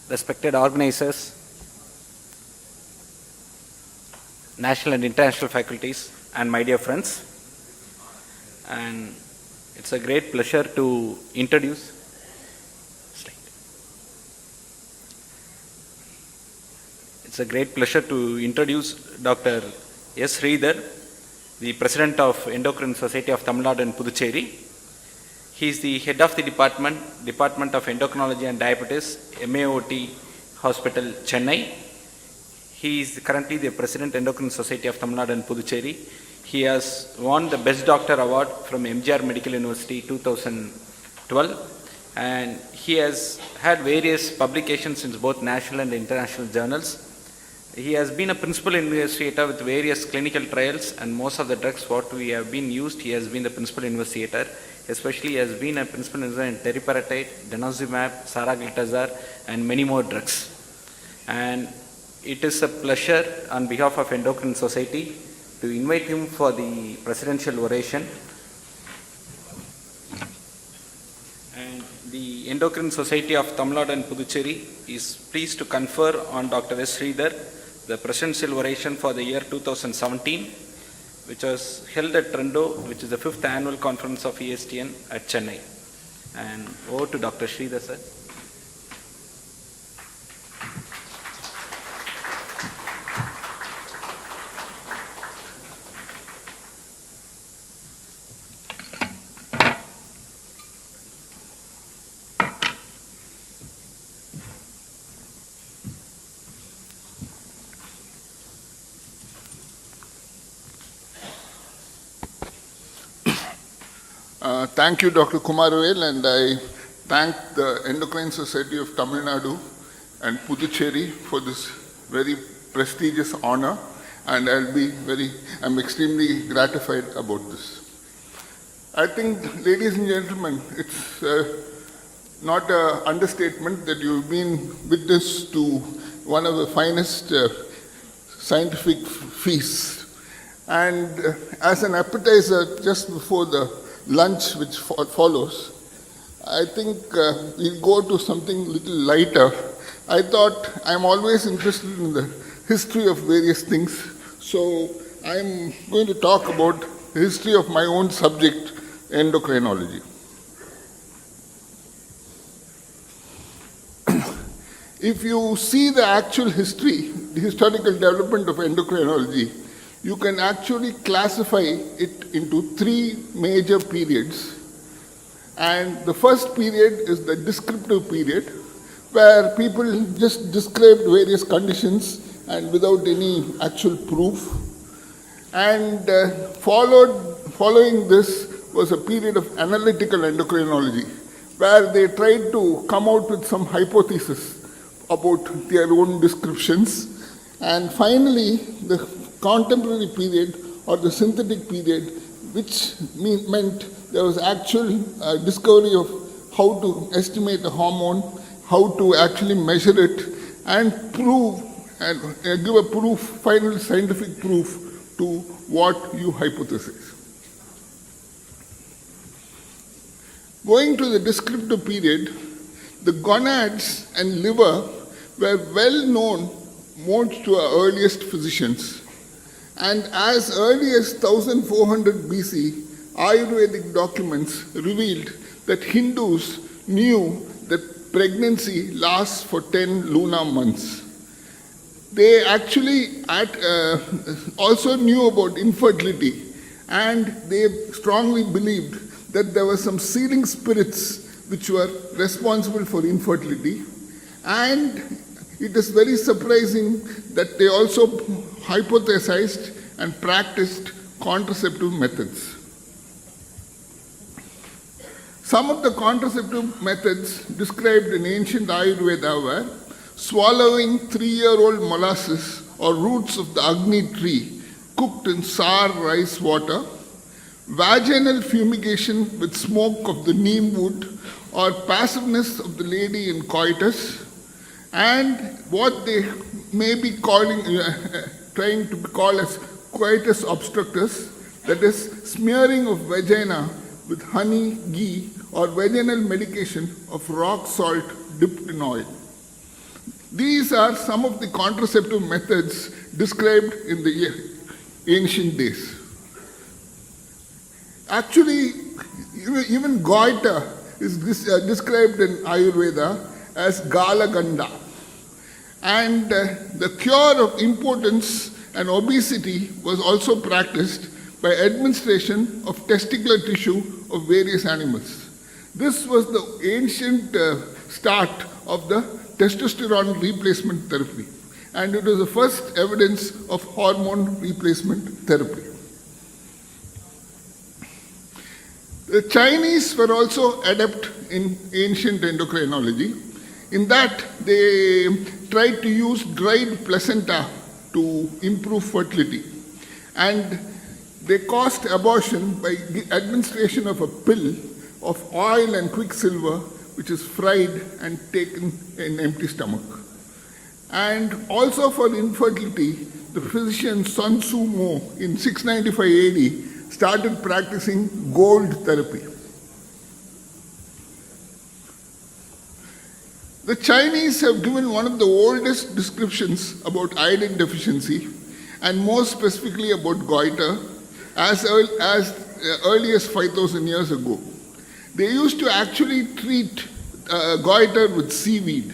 respected organizers, national and international faculties, and my dear friends. And it's a great pleasure to introduce Dr. S. Sridhar, the President of Endocrine Society of Tamil Nadu and Puducherry. He is the head of the Department of Endocrinology and Diabetes, MAOT Hospital, Chennai. He is currently the President Endocrine Society of Tamil Nadu and Puducherry. He has won the Best Doctor Award from MGR Medical University 2012, and he has had various publications in both national and international journals. He has been a principal investigator with various clinical trials, and most of the drugs what we have been used, he has been the principal investigator. Especially has been a principal investigator in teriparatide, denosumab, saraglitazar, and many more drugs. And it is a pleasure on behalf of Endocrine Society to invite him for the presidential oration. And the Endocrine Society of Tamil Nadu and Puducherry is pleased to confer on Dr. S. Sridhar the presidential oration for the year 2017, which was held at Trendo, which is the 5th annual conference of ESTN at Chennai. And over to Dr. Sridhar, sir. Thank you, Dr. Kumaravel, and I thank the Endocrine Society of Tamil Nadu and Puducherry for this very prestigious honor, and I'm extremely gratified about this. I think, ladies and gentlemen, it's not an understatement that you've been witness to one of the finest scientific feasts. And as an appetizer, just before the lunch which follows, I think we'll go to something little lighter. I thought I'm always interested in the history of various things, so I'm going to talk about the history of my own subject, endocrinology. If you see the actual history, the historical development of endocrinology, you can actually classify it into 3 major periods. And the first period is the descriptive period, where people just described various conditions and without any actual proof. And following this was a period of analytical endocrinology, where they tried to come out with some hypothesis about their own descriptions. And finally, the contemporary period or the synthetic period, which meant there was actual discovery of how to estimate a hormone, how to actually measure it, and prove and give a proof, final scientific proof to what you hypothesize. Going to the descriptive period, the gonads and liver were well known most to our earliest physicians. And as early as 1400 BC, Ayurvedic documents revealed that Hindus knew that pregnancy lasts for 10 lunar months. They actually also knew about infertility, and they strongly believed that there were some sealing spirits which were responsible for infertility. And it is very surprising that they also hypothesized and practiced contraceptive methods. Some of the contraceptive methods described in ancient Ayurveda were swallowing 3-year-old molasses or roots of the Agni tree cooked in sour rice water, vaginal fumigation with smoke of the neem wood, or passiveness of the lady in coitus, and what they may be calling, trying to call as coitus obstructus, that is smearing of vagina with honey, ghee, or vaginal medication of rock salt dipped in oil. These are some of the contraceptive methods described in the ancient days. Actually, even goiter is described in Ayurveda as galaganda. And the cure of impotence and obesity was also practiced by administration of testicular tissue of various animals. This was the ancient start of the testosterone replacement therapy, and it was the first evidence of hormone replacement therapy. The Chinese were also adept in ancient endocrinology, in that they tried to use dried placenta to improve fertility, and they caused abortion by administration of a pill of oil and quicksilver, which is fried and taken in empty stomach. And also for infertility, the physician Sun Tzu Mo in 695 AD started practicing gold therapy. The Chinese have given one of the oldest descriptions about iodine deficiency, and more specifically about goiter, as early as 5,000 years ago. They used to actually treat goiter with seaweed.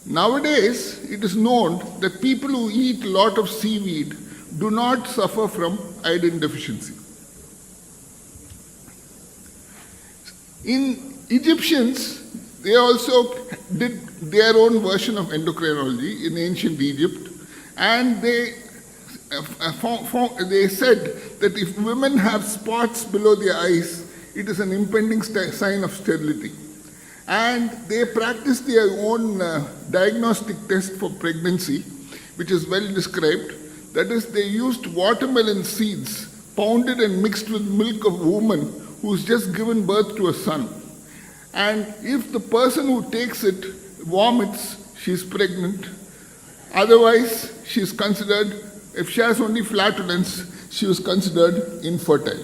Nowadays, it is known that people who eat a lot of seaweed do not suffer from iodine deficiency. In Egyptians, they also did their own version of endocrinology in ancient Egypt, and they said that if women have spots below their eyes, it is an impending sign of sterility. And they practiced their own diagnostic test for pregnancy, which is well described. That is, they used watermelon seeds pounded and mixed with milk of a woman who's just given birth to a son. And if the person who takes it vomits, she's pregnant. Otherwise, she's considered, if she has only flatulence, she was considered infertile.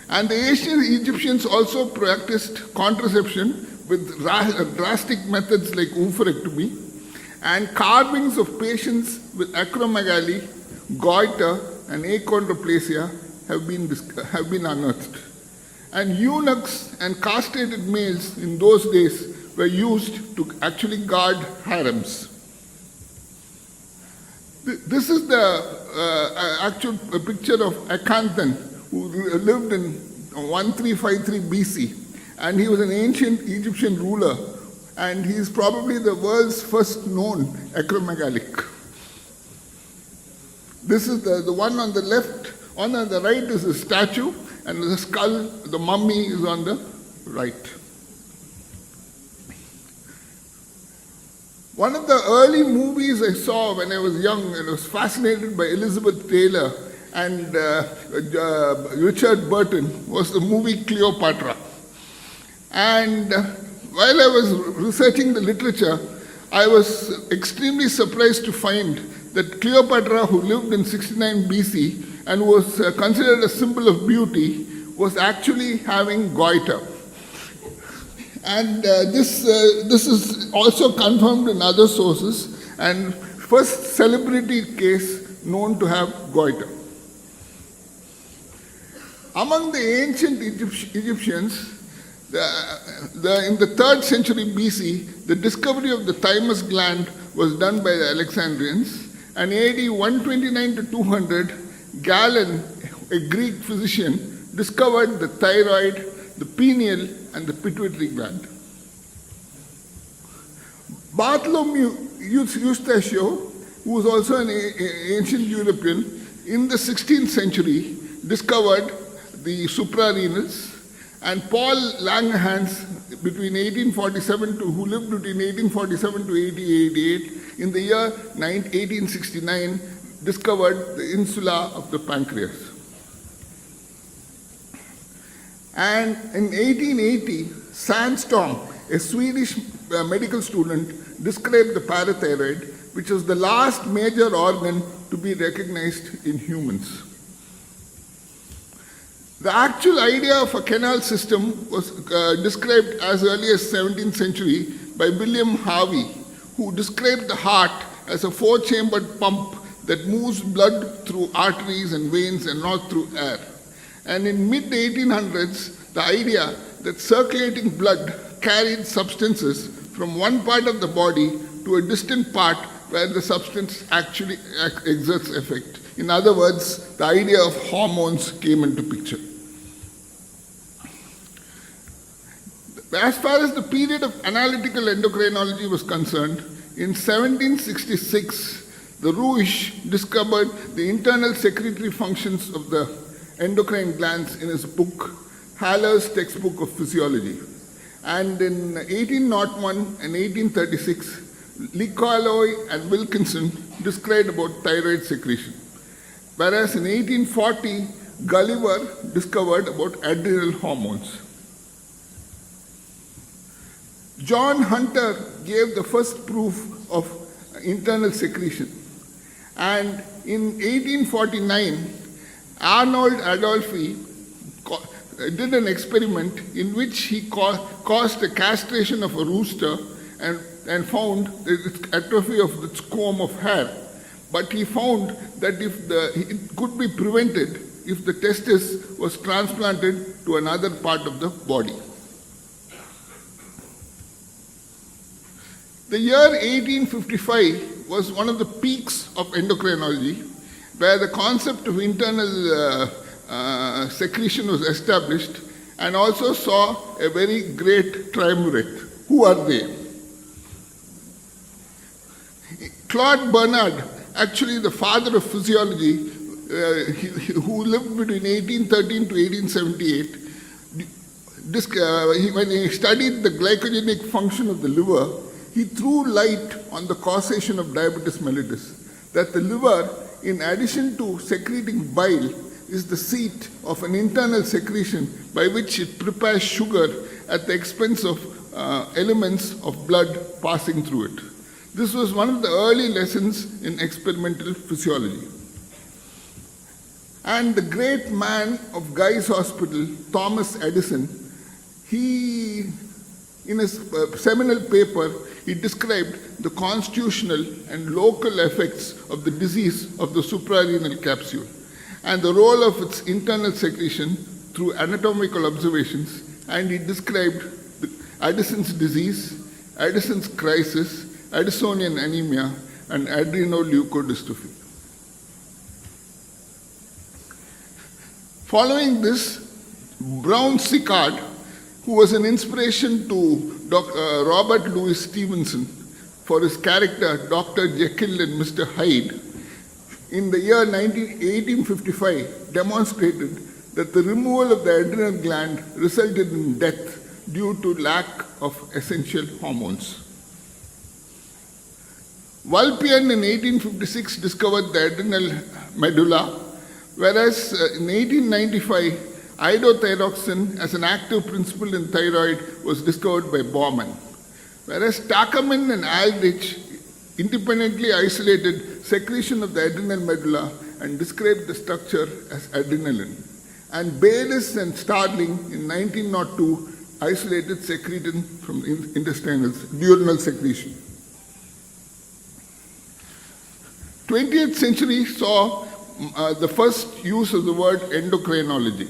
And the ancient Egyptians also practiced contraception with drastic methods like oophorectomy, and carvings of patients with acromegaly, goiter, and achondroplasia have been unearthed. And eunuchs and castrated males in those days were used to actually guard harems. This is the actual picture of Akhenaten, who lived in 1353 BC, and he was an ancient Egyptian ruler, and he is probably the world's first known acromegalic. This is the one on the left. On the right is a statue, and the skull, the mummy, is on the right. One of the early movies I saw when I was young, and I was fascinated by Elizabeth Taylor and Richard Burton, was the movie Cleopatra. And while I was researching the literature, I was extremely surprised to find that Cleopatra, who lived in 69 BC and was considered a symbol of beauty, was actually having goiter. And this is also confirmed in other sources, and first celebrity case known to have goiter. Among the ancient Egyptians, in the 3rd century BC, the discovery of the thymus gland was done by the Alexandrians, and AD 129 to 200, Galen, a Greek physician, discovered the thyroid, the pineal, and the pituitary gland. Bartholomew Eustachio, who was also an ancient European, in the 16th century discovered the suprarenals, and Paul Langerhans, who lived between 1847 to 1888, in the year 1869, discovered the insula of the pancreas. And in 1880, Sandstrom, a Swedish medical student, described the parathyroid, which was the last major organ to be recognized in humans. The actual idea of a canal system was described as early as 17th century by William Harvey, who described the heart as a four-chambered pump that moves blood through arteries and veins and not through air. And in mid-1800s, the idea that circulating blood carried substances from one part of the body to a distant part where the substance actually exerts effect. In other words, the idea of hormones came into picture. As far as the period of analytical endocrinology was concerned, in 1766, the Rouge discovered the internal secretory functions of the endocrine glands in his book, Haller's Textbook of Physiology. And in 1801 and 1836, Lecaloy and Wilkinson described about thyroid secretion. Whereas in 1840, Gulliver discovered about adrenal hormones. John Hunter gave the first proof of internal secretion. And in 1849, Arnold Adolphi did an experiment in which he caused a castration of a rooster and found atrophy of its comb of hair. But he found that it could be prevented if the testis was transplanted to another part of the body. The year 1855 was one of the peaks of endocrinology, where the concept of internal secretion was established, and also saw a very great triumvirate. Who are they? Claude Bernard, actually the father of physiology, who lived between 1813 to 1878, when he studied the glycogenic function of the liver, he threw light on the causation of diabetes mellitus, that the liver, in addition to secreting bile, is the seat of an internal secretion by which it prepares sugar at the expense of elements of blood passing through it. This was one of the early lessons in experimental physiology. And the great man of Guy's Hospital, Thomas Edison, in his seminal paper, he described the constitutional and local effects of the disease of the suprarenal capsule and the role of its internal secretion through anatomical observations, and he described Addison's disease, Addison's crisis, Addisonian anemia, and adrenoleukodystrophy. Following this, Brown-Séquard, who was an inspiration to Robert Louis Stevenson for his character Dr. Jekyll and Mr. Hyde, in the year 1855 demonstrated that the removal of the adrenal gland resulted in death due to lack of essential hormones. Vulpian in 1856 discovered the adrenal medulla, whereas in 1895, idothyroxine as an active principle in thyroid was discovered by Baumann, whereas Takaman and Aldrich independently isolated secretion of the adrenal medulla and described the structure as adrenaline. And Bayliss and Starling in 1902 isolated secretin from intestinal diurnal secretion. 20th century saw the first use of the word endocrinology.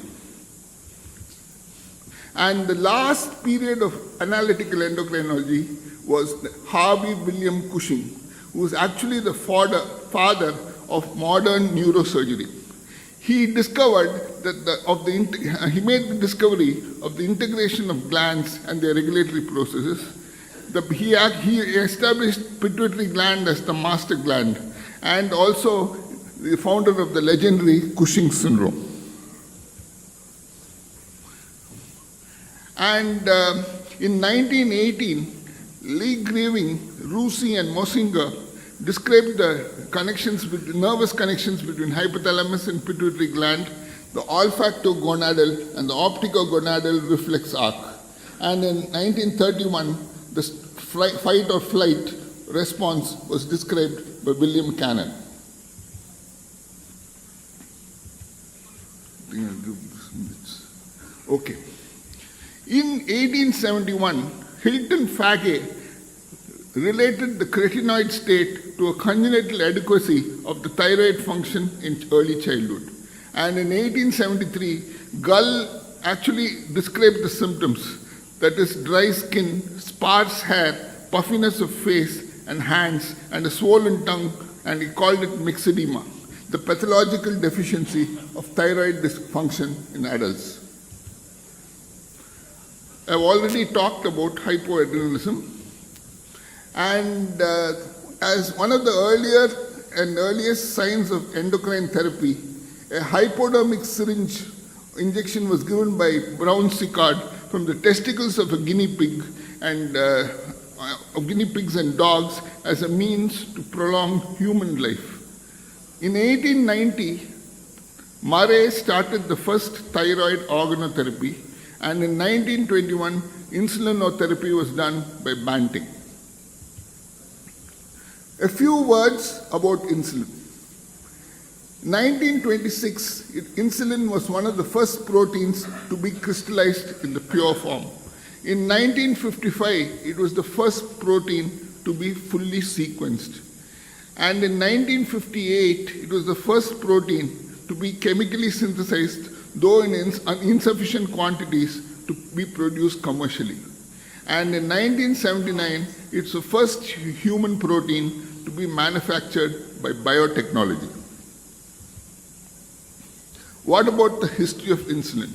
And the last period of analytical endocrinology was Harvey William Cushing, who was actually the father of modern neurosurgery. He discovered that he made the discovery of the integration of glands and their regulatory processes. He established pituitary gland as the master gland, and also the founder of the legendary Cushing syndrome. And in 1918, Lee Grieving, Rusi, and Mosinger described the nervous connections between hypothalamus and pituitary gland, the olfactogonadal and the opticogonadal reflex arc. And in 1931, the fight or flight response was described by William Cannon. Okay. In 1871, Hilton Fagge related the cretinoid state to a congenital adequacy of the thyroid function in early childhood. And in 1873, Gull actually described the symptoms, that is dry skin, sparse hair, puffiness of face and hands, and a swollen tongue, and he called it myxedema, the pathological deficiency of thyroid dysfunction in adults. I've already talked about hypoadrenalism, and as one of the earliest signs of endocrine therapy, a hypodermic syringe injection was given by Brown Sicard from the testicles of a guinea pig and of guinea pigs and dogs as a means to prolong human life. In 1890, Murray started the first thyroid organotherapy, and in 1921, insulinotherapy was done by Banting. A few words about insulin. 1926, insulin was one of the first proteins to be crystallized in the pure form. In 1955, it was the first protein to be fully sequenced. And in 1958, it was the first protein to be chemically synthesized, though in insufficient quantities to be produced commercially. And in 1979, it's the first human protein to be manufactured by biotechnology. What about the history of insulin?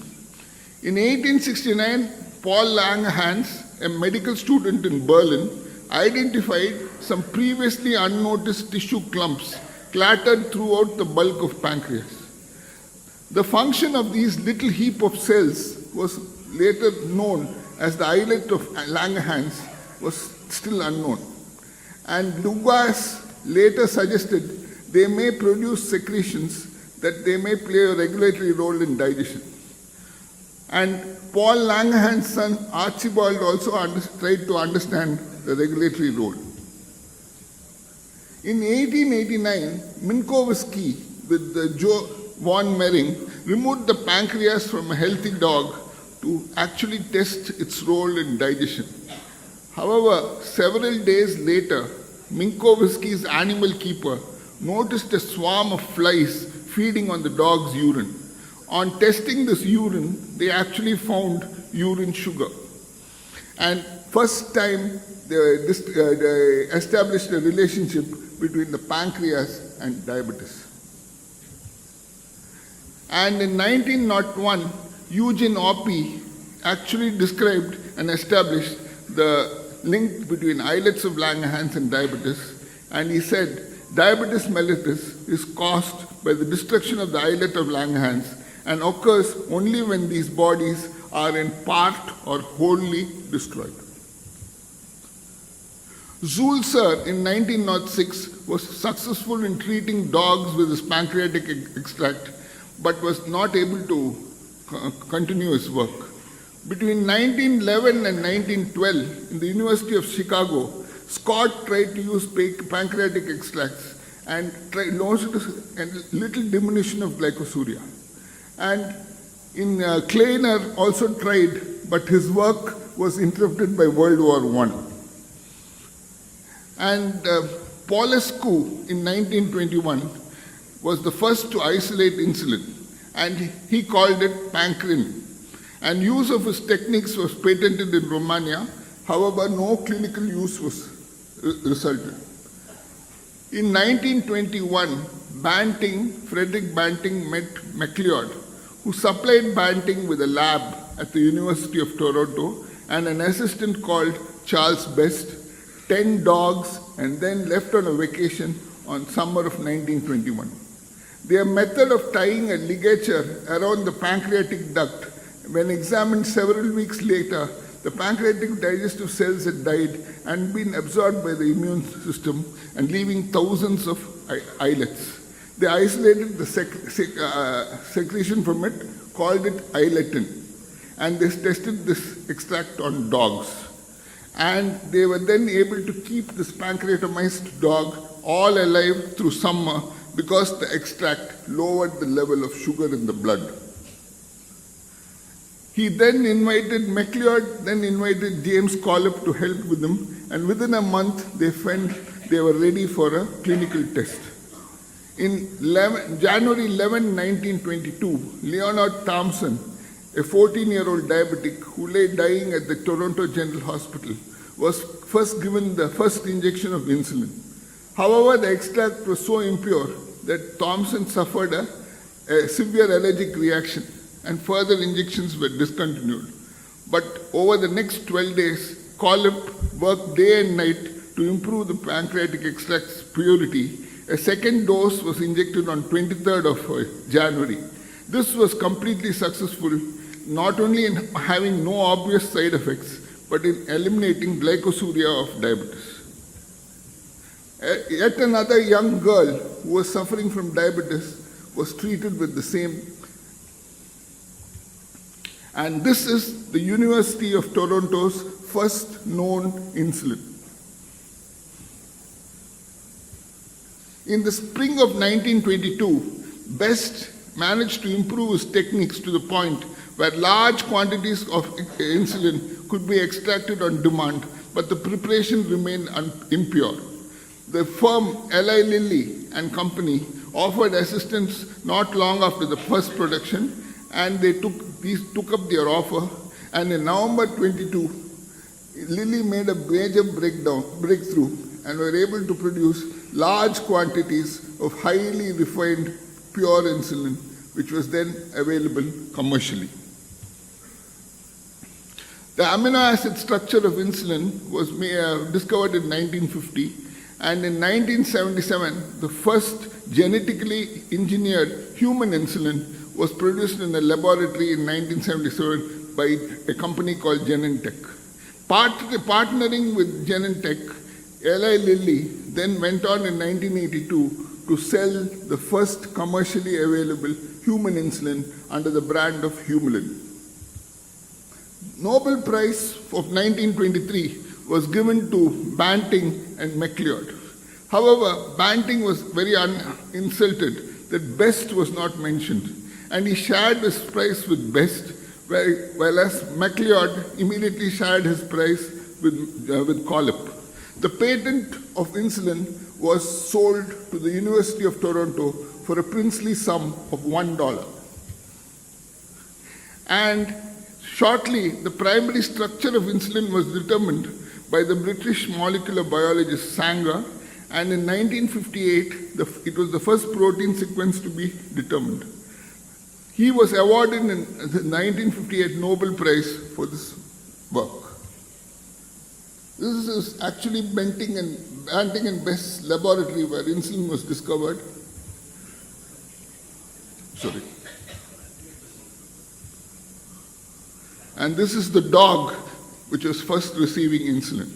In 1869, Paul Langerhans, a medical student in Berlin, identified some previously unnoticed tissue clumps clattered throughout the bulk of pancreas. The function of these little heap of cells was later known as the islet of Langerhans was still unknown. And Lugas later suggested they may produce secretions that they may play a regulatory role in digestion. And Paul Langerhans' son Archibald also tried to understand the regulatory role. In 1889, Minkowski with Joe von Mering removed the pancreas from a healthy dog to actually test its role in digestion. However, several days later, Minkowski's animal keeper noticed a swarm of flies feeding on the dog's urine. On testing this urine, they actually found urine sugar. And first time they established a relationship between the pancreas and diabetes. And in 1901, Eugene Oppie actually described and established the link between islets of Langerhans and diabetes, and he said diabetes mellitus is caused by the destruction of the islet of Langerhans and occurs only when these bodies are in part or wholly destroyed. Zulzer in 1906 was successful in treating dogs with his pancreatic extract, but was not able to continue his work. Between 1911 and 1912, in the University of Chicago, Scott tried to use pancreatic extracts and noticed a little diminution of glycosuria. And Kleiner also tried, but his work was interrupted by World War I. And Paulescu in 1921 was the first to isolate insulin, and he called it pancrein. And use of his techniques was patented in Romania. However, no clinical use was resulted. In 1921, Frederick Banting met MacLeod, who supplied Banting with a lab at the University of Toronto and an assistant called Charles Best, 10 dogs, and then left on a vacation on summer of 1921. Their method of tying a ligature around the pancreatic duct, when examined several weeks later, the pancreatic digestive cells had died and been absorbed by the immune system and leaving thousands of islets. They isolated the secretion from it, called it iletin, and they tested this extract on dogs. And they were then able to keep this pancreatomized dog all alive through summer because the extract lowered the level of sugar in the blood. He then invited McLeod, then invited James Collip to help with him, and within a month they found they were ready for a clinical test. In January 11, 1922, Leonard Thompson, a 14-year-old diabetic who lay dying at the Toronto General Hospital, was first given the first injection of insulin. However, the extract was so impure that Thompson suffered a severe allergic reaction, and further injections were discontinued. But over the next 12 days, Collip worked day and night to improve the pancreatic extract's purity. A second dose was injected on 23rd of January. This was completely successful, not only in having no obvious side effects, but in eliminating glycosuria of diabetes. Yet another young girl who was suffering from diabetes was treated with the same. And this is the University of Toronto's first known insulin. In the spring of 1922, Best managed to improve his techniques to the point where large quantities of insulin could be extracted on demand, but the preparation remained impure. The firm Eli Lilly and Company offered assistance not long after the first production, and these took up their offer. And in November 22, Lilly made a major breakthrough and were able to produce large quantities of highly refined pure insulin, which was then available commercially. The amino acid structure of insulin was discovered in 1950, and in 1977, the first genetically engineered human insulin was produced in a laboratory in 1977 by a company called Genentech. Partnering with Genentech, Eli Lilly then went on in 1982 to sell the first commercially available human insulin under the brand of Humulin. Nobel Prize of 1923 was given to Banting and McLeod. However, Banting was very insulted that Best was not mentioned, and he shared his prize with Best, whereas McLeod immediately shared his prize with Collip. The patent of insulin was sold to the University of Toronto for a princely sum of $1. And shortly, the primary structure of insulin was determined by the British molecular biologist Sanger, and in 1958, it was the first protein sequence to be determined. He was awarded the 1958 Nobel Prize for this work. This is actually Banting and Best's laboratory where insulin was discovered. Sorry. And this is the dog which was first receiving insulin.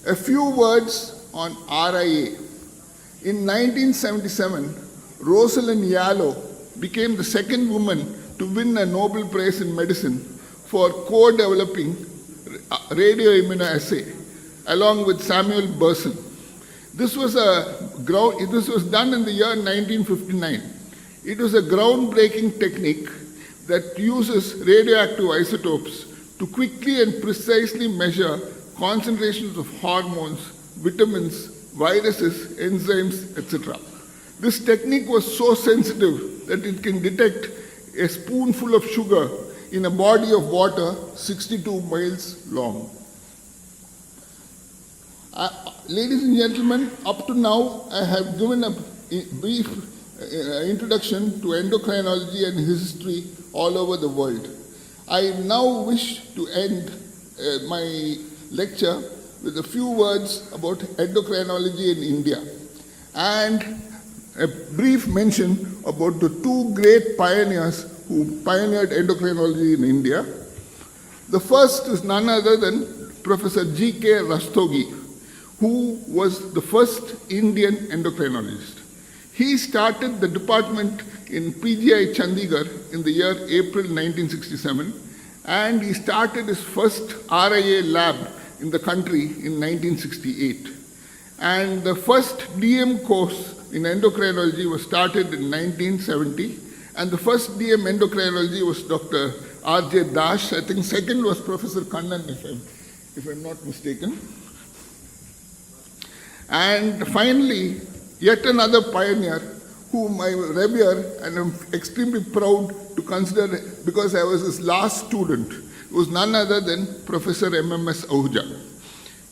A few words on RIA. In 1977, Rosalind Yalow became the second woman to win a Nobel Prize in medicine for co-developing radioimmunoassay along with Samuel Burson. This was done in the year 1959. It was a groundbreaking technique that uses radioactive isotopes to quickly and precisely measure concentrations of hormones, vitamins, viruses, enzymes, etc. This technique was so sensitive that it can detect a spoonful of sugar in a body of water 62 miles long. Ladies and gentlemen, up to now I have given a brief introduction to endocrinology and history all over the world. I now wish to end my lecture with a few words about endocrinology in India and a brief mention about the two great pioneers who pioneered endocrinology in India. The first is none other than Professor G.K. Rastogi, who was the first Indian endocrinologist. He started the department in PGI Chandigarh in the year April 1967, and he started his first RIA lab in the country in 1968. And the first DM course in endocrinology was started in 1970, And the first DM endocrinology was Dr. R.J. Dash. I think second was Professor Kannan, if I'm not mistaken. And finally, yet another pioneer whom I revere and am extremely proud to consider because I was his last student, was none other than Professor MMS Ahuja.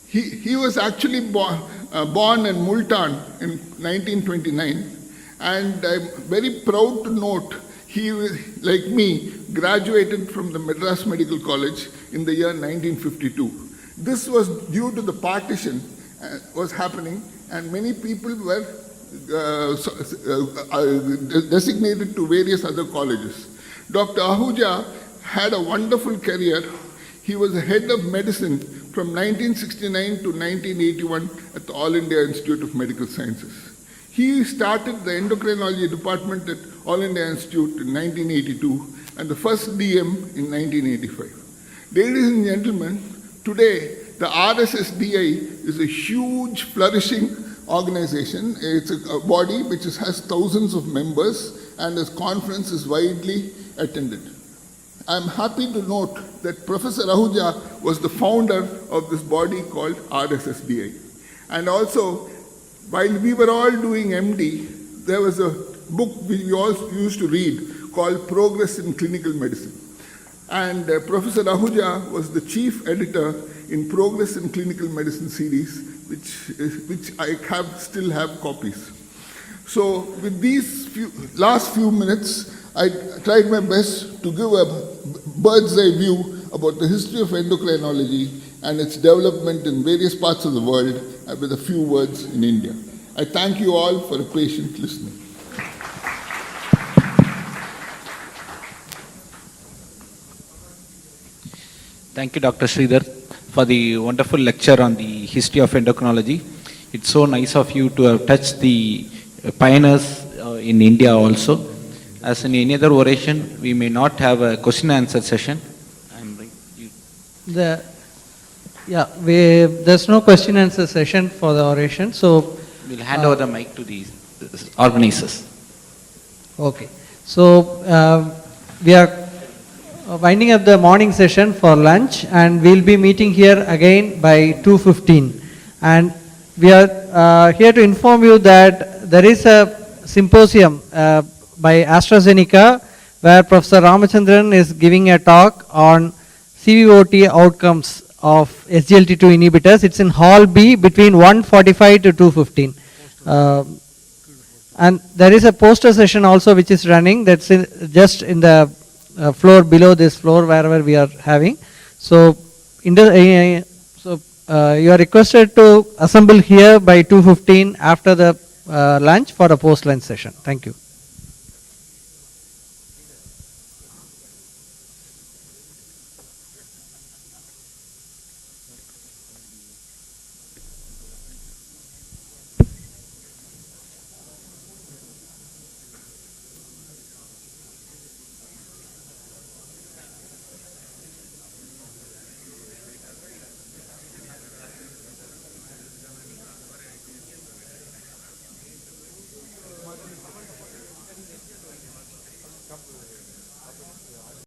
He was actually born in Multan in 1929, and I'm very proud to note he, like me, graduated from the Madras Medical College in the year 1952. This was due to the partition was happening, and many people were designated to various other colleges. Dr. Ahuja had a wonderful career. He was the head of medicine from 1969 to 1981 at the All India Institute of Medical Sciences. He started the endocrinology department at All India Institute in 1982 and the first DM in 1985. Ladies and gentlemen, today the RSSDI is a huge, flourishing organization. It's a body which has thousands of members and its conference is widely attended. I'm happy to note that Professor Ahuja was the founder of this body called RSSDI. And also, while we were all doing MD, there was a book we all used to read called Progress in Clinical Medicine. And Professor Ahuja was the chief editor in Progress in Clinical Medicine series, which I still have copies. So with these last few minutes, I tried my best to give a bird's eye view about the history of endocrinology and its development in various parts of the world with a few words in India. I thank you all for a patient listening. Thank you, Dr. Sridhar, for the wonderful lecture on the history of endocrinology. It's so nice of you to have touched the pioneers in India also. As in any other oration, we may not have a question and answer session. There's no question and answer session for the oration, so we'll hand over the mic to the organizers. Okay, so we are winding up the morning session for lunch, and we'll be meeting here again by 2:15. And we are here to inform you that there is a symposium by AstraZeneca where Professor Ramachandran is giving a talk on CVOT outcomes of SGLT2 inhibitors. It's in Hall B between 1:45 to 2:15. And there is a poster session also which is running, that's just in the floor below this floor wherever we are having. So, you are requested to assemble here by 2:15 after the lunch for a post-lunch session. Thank you.